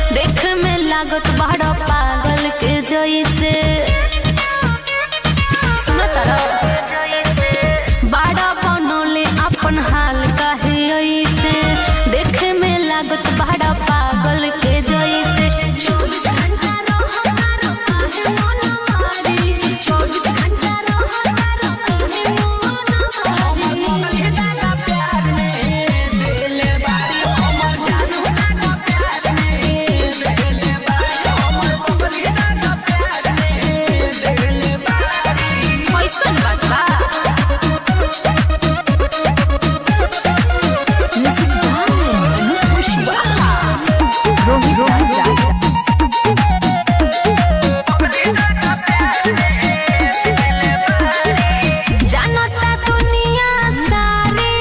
लागत बड़ा पागल के जैसे सुनो तारा बड़ा बनोले अपन हाल काहे ऐसे देखे में लागत बड़ा पागल के जैसे 24 घंटा रहो तारो काहे मन मारी 24 घंटा रहो तारो काहे मन मारी दादा प्यार में दिल बारी हमर जानू दादा प्यार में दिल बारी हमर बबली दादा प्यार में दिल बारी कैसन बात बा जानता दुनिया सारी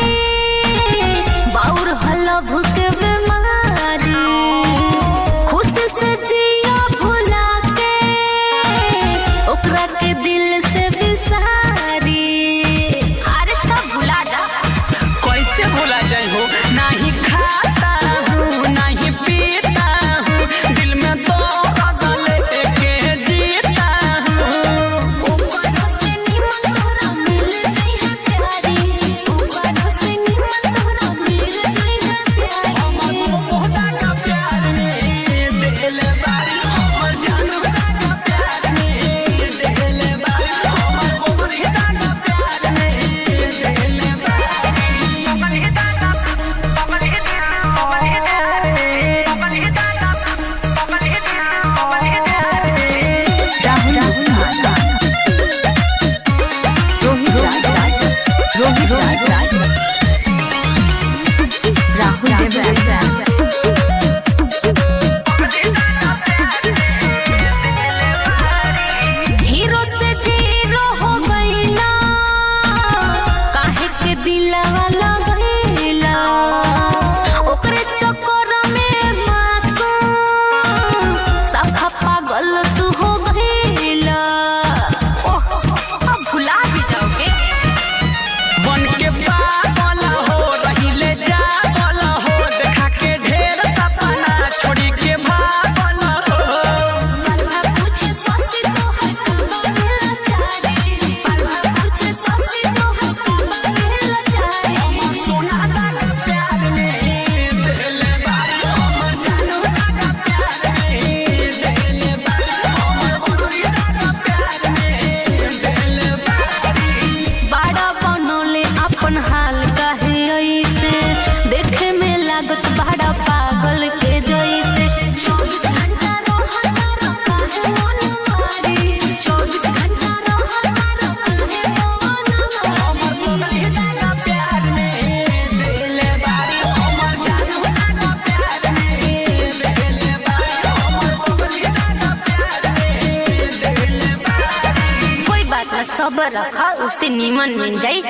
बाउर हल्ला भूख बीमारी खुद से जिया भुला के ओकरा के दिल से बिसारी अरे सब भुला जा कैसे भुला जाए हो नहीं खाता हूँ नहीं पीता हूँ दिल में तो लेके जीता हूँ ऊपरों से निमन तोरा मिल जाई है प्यारी ऊपरों से निमन तोरा मिल जाई है प्यारी मोहता का प्यार में दिल बारी हमर जानू का प्यार में दिल बारी हमर बबली का प्यार में दिल बारी बबली दादा बबली हीरो से जीरो हो गईला काहे के दिलवा लगईला ओकरे चक्कर में मासूम सफा पागल तू हो गईला ओह अब भुला भी जाओगे बन के पागल हो रहिले जागल हो देखा के ढेर सपना छोड़ी के भागल हो परवा पूछे ससी तो है कब मिला चारी परवा पूछे ससी तो है कब मिला चारी सोना दादा प्यार में दिल बारी हमर जानू दादा प्यार में दिल बारी हमर बबली दादा प्यार में दिल बारी बड़ा बनोले अपन हाल काहे ऐसे देखे में लागत बड़ा पागल के जैसे 24 घंटा रहो तारो काहे मन मारी 24 घंटा रहो तारो काहे मन हमर बबली दादा प्यार में दिल बारी हमर जानू दादा प्यार में दिल बारी हमर बबली दादा प्यार में दिल बारी कोई बात ना सब्र रखा उसे नीमन मिल जाई।